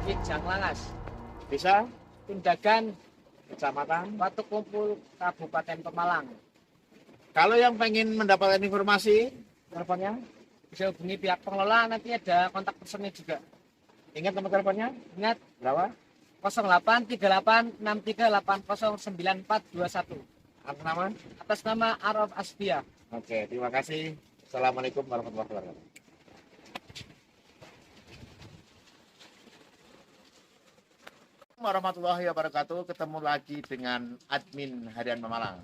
Bukit Janglangas, Bisa Tindakan, kecamatan. Watu Kumpul, Kabupaten Pemalang. Kalau yang pengen mendapatkan informasi, teleponnya, Bisa hubungi pihak pengelola, nanti ada kontak personnya juga. ingat nomor teleponnya Ingat, berapa? 083863809421. Atas nama? Atas nama Araf Asbia. Oke, terima kasih. Assalamualaikum warahmatullahi wabarakatuh. Warahmatullahi wabarakatuh. Ketemu lagi dengan admin Harian Pemalang.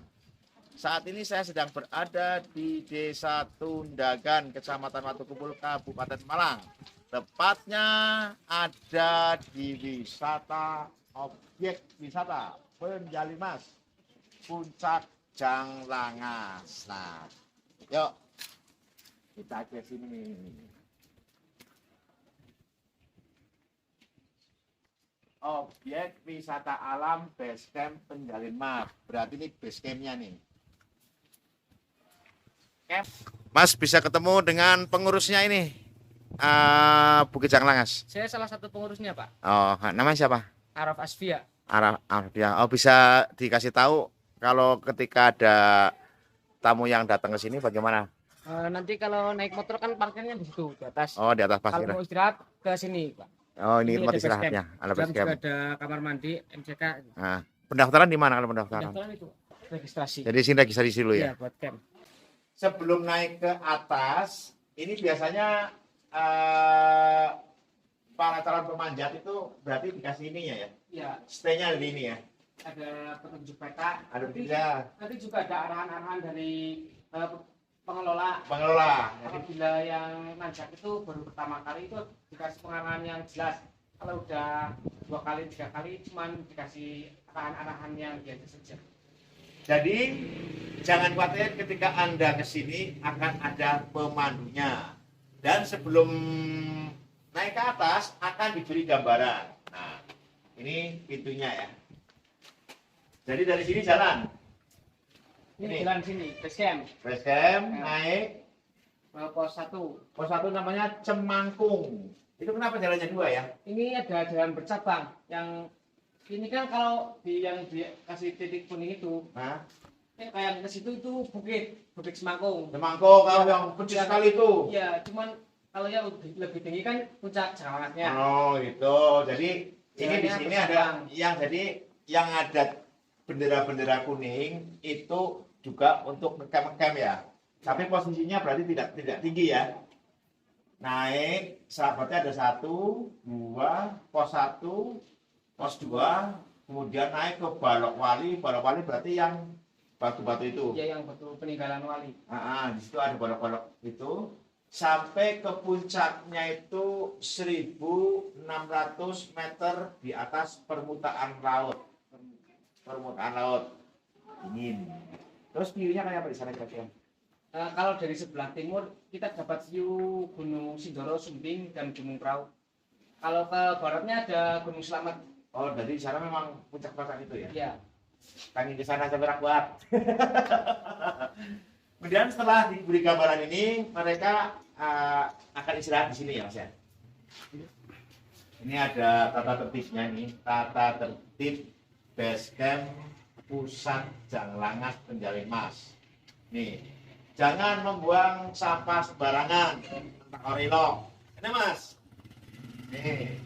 Saat ini saya sedang berada di Desa Tundagan, Kecamatan Watu Kumpul, Kabupaten Malang. Tepatnya ada di objek wisata Penjalimas, Puncak Janglangas. Nah, yuk kita ke sini. Objek wisata alam Basecamp Penjalimas. Berarti ini basecampnya nih. Mas bisa ketemu dengan pengurusnya ini, Bukit Janglangas. Saya salah satu pengurusnya, Pak. Oh, namanya siapa? Araf Asbia. Ya. Oh, bisa dikasih tahu kalau ketika ada tamu yang datang ke sini bagaimana? Nanti kalau naik motor kan parkirnya di situ, di atas. Oh, di atas Kalau parkir. mau istirahat ke sini, Pak. Oh, ini tempat ada istirahatnya. Ada Dalam juga basecamp. ada kamar mandi, MCK. Nah, pendaftaran di mana kalau pendaftaran? Pendaftaran itu registrasi. Jadi sini registrasi dulu ya. Iya, buat camp. Sebelum naik ke atas, ini biasanya para calon pemanjat itu berarti dikasih ininya ya? Iya. Stay-nya di ini ya? Ada petunjuk peta. Ada ya. Nanti juga ada arahan-arahan dari pengelola. Pengelola. Apabila yang nanjak itu baru pertama kali itu dikasih pengarahan yang jelas. Kalau udah 2 kali, 3 kali cuman dikasih arahan-arahan yang biasa saja. Jadi jangan khawatir ketika Anda ke sini akan ada pemandunya. Dan sebelum naik ke atas akan diberi gambaran. Nah, ini pintunya ya. Jadi dari sini jalan. Ini jalan sini, basecamp. Basecamp, naik Pos 1. pos 1 namanya Cemangkung. Itu kenapa jalannya 2 ya? Ini ada jalan bercabang. Yang ini kan kalau yang dikasih titik kuning itu, Nah, kayak ke situ itu bukit Semangkung. Cemangkung kalau Ya, yang kecil sekali itu. Iya, cuman kalau yang lebih tinggi kan puncak Janglangasnya. Oh, gitu. Jadi ini di sini ada yang ada bendera-bendera kuning itu juga untuk ngecamp ya. Tapi posisinya berarti tidak tinggi ya. Naik, sahabatnya ada 1, 2, pos 1, pos 2, kemudian naik ke Balok Wali. Balok Wali berarti yang batu-batu itu. Iya, yang batu peninggalan wali. Di situ ada balok-balok itu. Sampai ke puncaknya itu 1.600 meter di atas permukaan laut. Permukaan laut dingin. Terus view-nya kayak apa di sana kira-kira? Kalau dari sebelah timur kita dapat view Gunung Sindoro, Sumbing, dan Gunung Prau. Kalau ke baratnya ada Gunung Slamet. Oh, dari sana memang puncak-puncak itu ya? Iya. Pengen ke sana sampai kuat. Kemudian setelah diberi gambaran ini, mereka akan istirahat di sini ya, Mas ya. Ini ada tata tertibnya nih, tata tertib Basecamp Pusat Janglangas Penjalimas. Nih, jangan membuang sampah sembarangan, entah orilok. Ini Mas. Nih,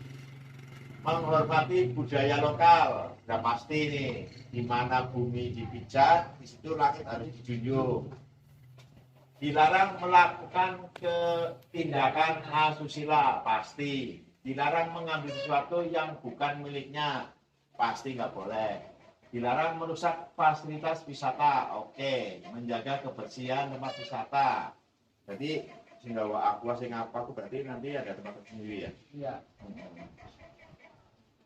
menghormati budaya lokal, sudah pasti nih. Di mana bumi dipijak, di situ langit harus dijunjung. Dilarang melakukan tindakan asusila, pasti. Dilarang mengambil sesuatu yang bukan miliknya, pasti nggak boleh. Dilarang merusak fasilitas wisata, oke. Menjaga kebersihan tempat wisata. Jadi sehingga aku berarti nanti ada tempat sendiri ya. Iya.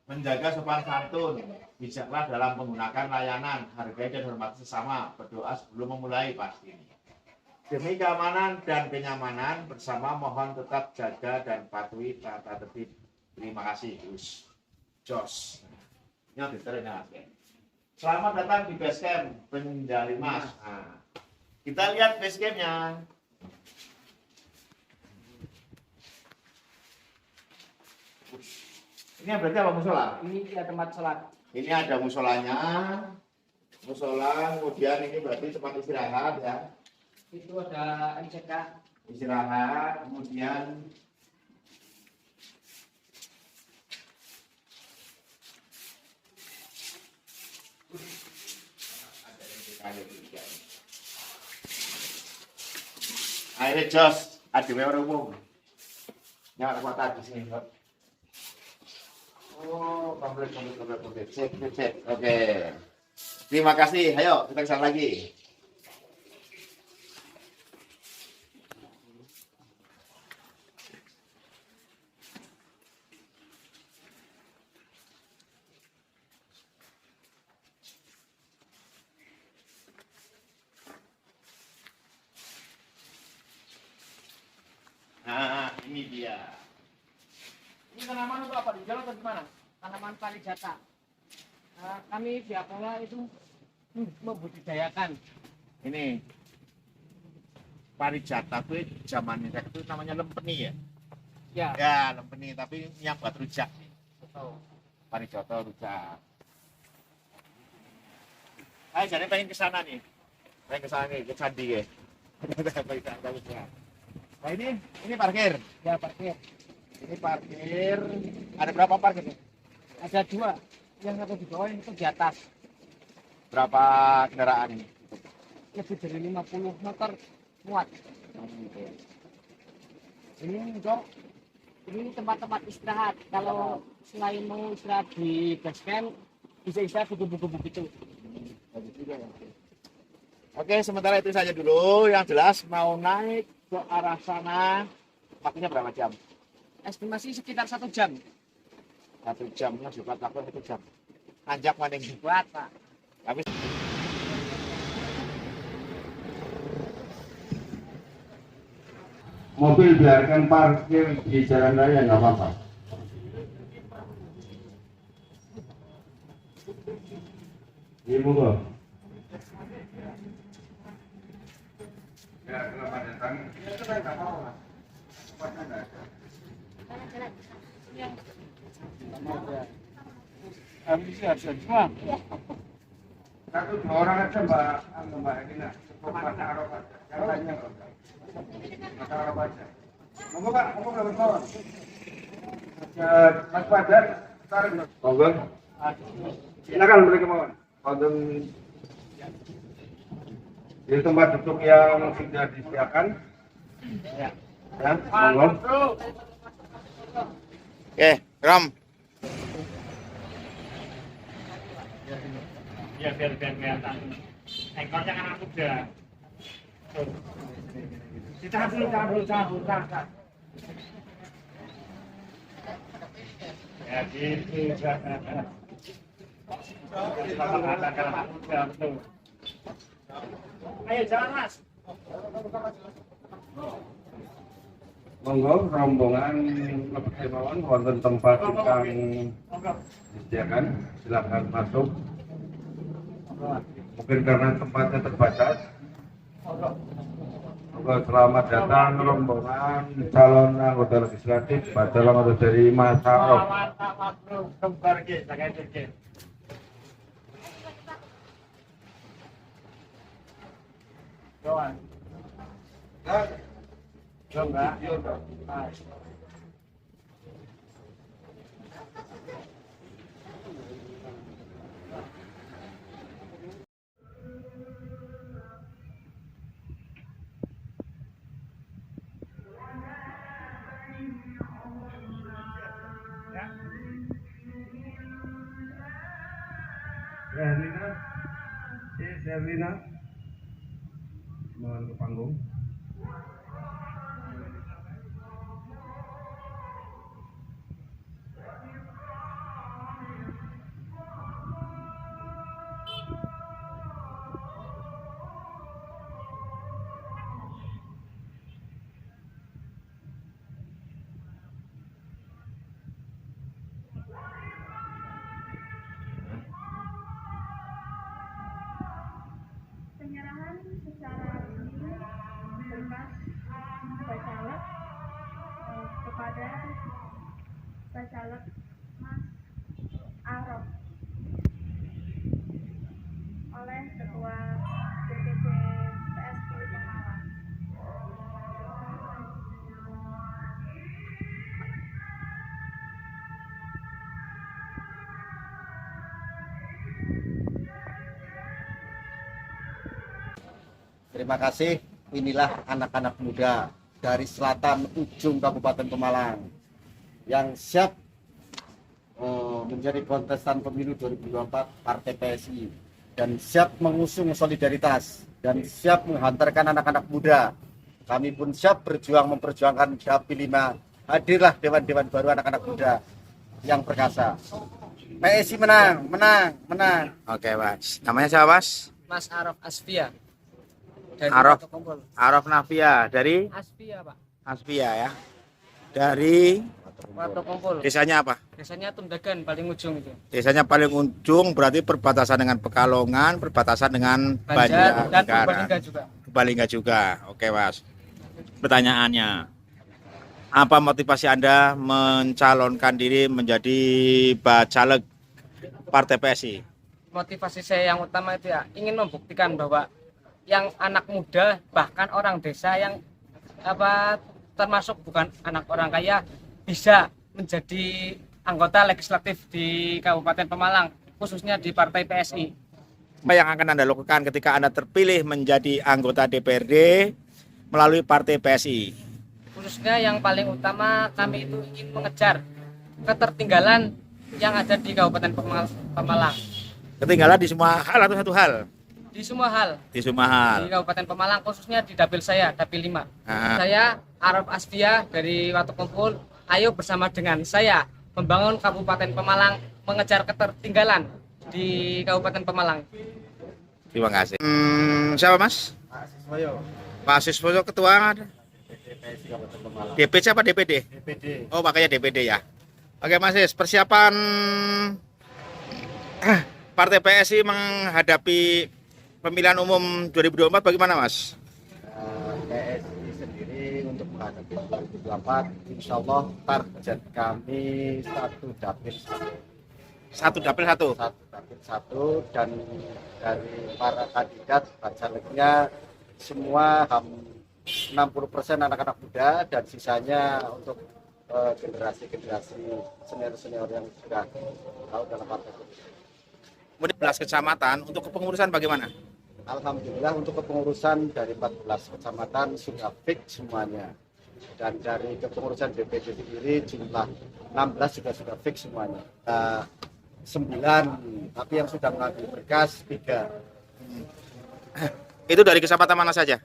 Menjaga sopan santun, bijaklah dalam menggunakan layanan, hargai dan hormati sesama, berdoa sebelum memulai pasti. Demi keamanan dan kenyamanan bersama mohon tetap jaga dan patuhi tata tertib. Terima kasih, Gus. Jos. Selamat datang di Basecamp Penjalimas. Nah, kita lihat basecampnya. Ini berarti apa musola? Ini ya tempat sholat. Ini ada musolanya, musola, kemudian ini berarti tempat istirahat ya. Itu ada MCK. Istirahat, kemudian akhirnya jos, ada memang umum. Nyala kota di sini. Oh, komplit. Sip. Oke. Terima kasih. Ayo, kita kesana lagi. Nah, ini dia. Ini tanaman untuk apa? Di jalan atau di mana? Tanaman parijata. Kami di Apola itu membudidayakan. Ini parijata itu zaman itu namanya lempeni ya. Ya. Ya, lempeni, tapi yang buat rujak. Betul. Parijata rujak. Ayo, jadi pengen ke sana nih. Pengen ke sana nih, ke candi ya. Nah, ini parkir. Ya parkir. Ini parkir. Ada berapa parkir nih? Ada dua. Yang satu di bawah, yang satu di atas. Berapa kendaraan ini? Lebih dari 50 motor muat. Ini untuk ini tempat-tempat istirahat. Kalau selain mau istirahat di base camp, bisa istirahat di kubu-kubu gitu. Oke, sementara itu saja dulu. Yang jelas mau naik ke arah sana, waktunya berapa jam? Estimasi sekitar 1 jam. 1 jam, juga takut 1 jam. Anjak maning. Buat Pak. Tapi mobil biarkan parkir di jalan raya nggak apa-apa. Ini monggo. Ya, selamat datang. Habis harus semua. Satu dua orang aja Mbak Elina. Cukup masak Arafah. Yang lainnya nggak usah. Masak Arafah aja. Monggo Pak, monggo Pak Bawon. Mas Fajar, tarik. Monggo. Silakan boleh kemauan. Wonten di tempat duduk yang sudah disediakan. Ya. Ya, monggo. oke, Ram. Ya biar kelihatan. Ekornya kan aku udah. Ditahan dulu. Ya gitu. Ayo jalan Mas. Monggo rombongan lebih kemauan wonten tempat yang disediakan, silakan masuk. Mungkin karena tempatnya terbatas. Monggo selamat datang rombongan calon anggota legislatif Badalang atau dari Masarok. Mantap bro, kembar ge, jaga ge. Doan. Coba. Herlina, mohon ke panggung. Penyerahan secara resmi berkas bacalek kepada bacalek Mas Arok oleh Ketua DPD PSI Pemalang. Terima kasih. Inilah anak-anak muda dari selatan ujung Kabupaten Pemalang yang siap menjadi kontestan pemilu 2024 Partai PSI dan siap mengusung solidaritas dan siap menghantarkan anak-anak muda. Kami pun siap berjuang memperjuangkan Dapil 5. Hadirlah dewan-dewan baru anak-anak muda yang perkasa. PSI menang, menang, menang. Oke, Mas. Namanya siapa, Mas? Mas Arok Asfia dari Arok. Watokumpul. Araf Nafia dari Asfia, Pak. Aspia ya. Dari Watokumpul. desanya apa? Desanya Tundagan paling ujung itu. Desanya paling ujung berarti perbatasan dengan Pekalongan, perbatasan dengan Banjar dan Banjarnegara. Purbalingga juga. Purbalingga juga. Oke, Mas. Pertanyaannya, apa motivasi Anda mencalonkan diri menjadi bacaleg Partai PSI? Motivasi saya yang utama itu ya ingin membuktikan bahwa yang anak muda bahkan orang desa yang termasuk bukan anak orang kaya bisa menjadi anggota legislatif di Kabupaten Pemalang, khususnya di Partai PSI. Apa yang akan Anda lakukan ketika Anda terpilih menjadi anggota DPRD melalui Partai PSI? Khususnya yang paling utama kami itu ingin mengejar ketertinggalan yang ada di Kabupaten Pemalang. Ketinggalan di semua hal atau satu hal? Di semua hal. Di semua hal. Di Kabupaten Pemalang, khususnya di dapil saya, dapil 5. Saya Araf Asfia dari Watokumpul. Ayo bersama dengan saya membangun Kabupaten Pemalang, mengejar ketertinggalan di Kabupaten Pemalang. Terima kasih. Siapa, Mas? Pak Siswoyo, Pak Siswoyo, ketua DPD PSI Kabupaten Pemalang. DPC apa DPD? DPD. Oh, makanya DPD ya. Oke, Mas Sis, persiapan Partai PSI menghadapi pemilihan umum 2024 bagaimana, Mas? PSI sendiri untuk menghadapi 2024, insya Allah target kami satu dapil Satu dapil satu. dan dari para kandidat bacaleknya semua 60% anak-anak muda dan sisanya untuk generasi-generasi senior-senior yang sudah tahu dalam partai. Kemudian 11 kecamatan untuk kepengurusan bagaimana? Alhamdulillah untuk kepengurusan dari 14 kecamatan sudah fix semuanya. Dan dari kepengurusan DPD sendiri jumlah 16 juga sudah fix semuanya. 9, tapi yang sudah mengambil berkas 3. Itu dari kecamatan mana saja?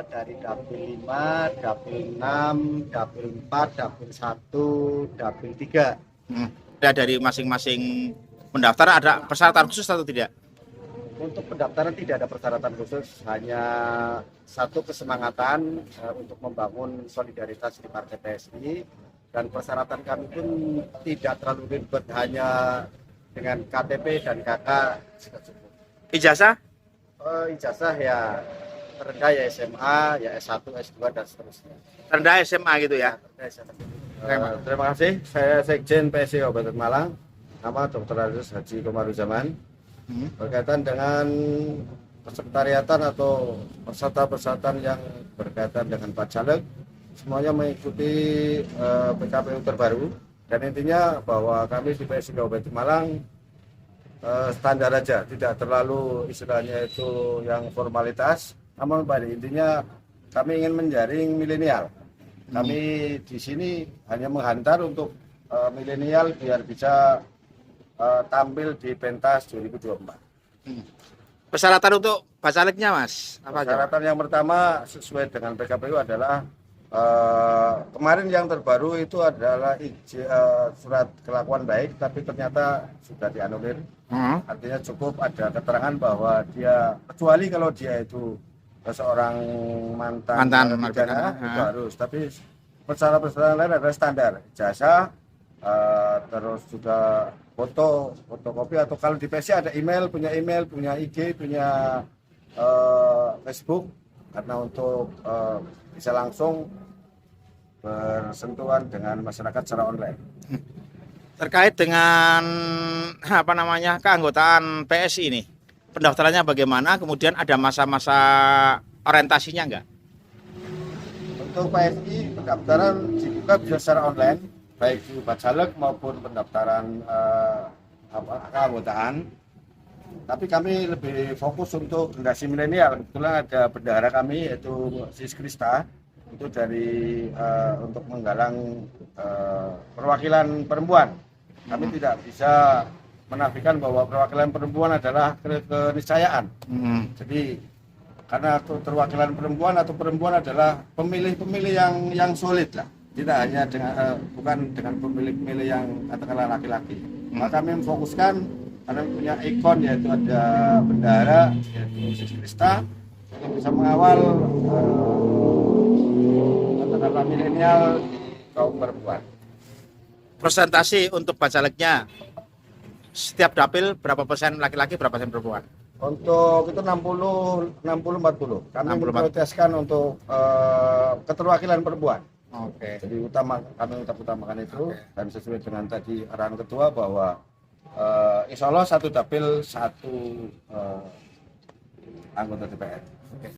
Dari dapil 5, dapil 6, dapil 4, dapil 1, dapil 3. Ada dari masing-masing pendaftar ada persyaratan khusus atau tidak? Untuk pendaftaran tidak ada persyaratan khusus, hanya satu kesemangatan untuk membangun solidaritas di Partai PSI, dan persyaratan kami pun tidak terlalu ribet, hanya dengan KTP dan KK sudah cukup. Ijazah? Ijazah ya terendah ya SMA, ya S1, S2 dan seterusnya. Rendah SMA gitu ya? Terima kasih. Saya Sekjen PSI Kabupaten Malang, nama Dr. Aziz Haji Komaruzaman. Berkaitan dengan persekretariatan atau peserta-peserta yang berkaitan dengan Bacalek, semuanya mengikuti PKPU terbaru, dan intinya bahwa kami di PSI Kabupaten Malang standar aja, tidak terlalu istilahnya itu yang formalitas, namun pada intinya kami ingin menjaring milenial. Kami di sini hanya menghantar untuk milenial biar bisa tampil di pentas 2024. Persyaratan untuk bacaleknya, Mas? Apa aja? Persyaratan yang pertama sesuai dengan PKPU adalah kemarin yang terbaru itu adalah surat kelakuan baik, tapi ternyata sudah dianulir. Artinya cukup ada keterangan bahwa dia, kecuali kalau dia itu seorang mantan narapidana, itu harus. Tapi persyaratan lain adalah standar ijazah, terus juga fotokopi, atau kalau di PSI ada email, punya IG, punya Facebook, karena untuk bisa langsung bersentuhan dengan masyarakat secara online. terkait dengan apa namanya keanggotaan PSI ini, pendaftarannya bagaimana? Kemudian ada masa-masa orientasinya enggak? Untuk PSI pendaftaran dibuka bisa secara online, baik di Bacalek maupun pendaftaran keanggotaan. Tapi kami lebih fokus untuk generasi milenial. Kebetulan ada bendahara kami yaitu Sis Krista, itu dari untuk menggalang perwakilan perempuan. Kami tidak bisa menafikan bahwa perwakilan perempuan adalah keniscayaan. Jadi karena perwakilan perempuan atau perempuan adalah pemilih-pemilih yang solid lah. Tidak hanya dengan bukan dengan pemilih-pemilih yang katakanlah laki-laki. Maka kami memfokuskan karena punya ikon yaitu ada bendahara yaitu Sis Krista yang bisa mengawal katakanlah milenial kaum perempuan. Presentasi untuk Bacaleknya, setiap dapil berapa persen laki-laki, berapa persen perempuan? Untuk itu 60-40. Kami 60-40. memprioritaskan untuk keterwakilan perempuan. Oke. Jadi kami utamakan itu. Dan sesuai dengan tadi arahan ketua bahwa insya Allah satu dapil satu anggota DPR. Oke.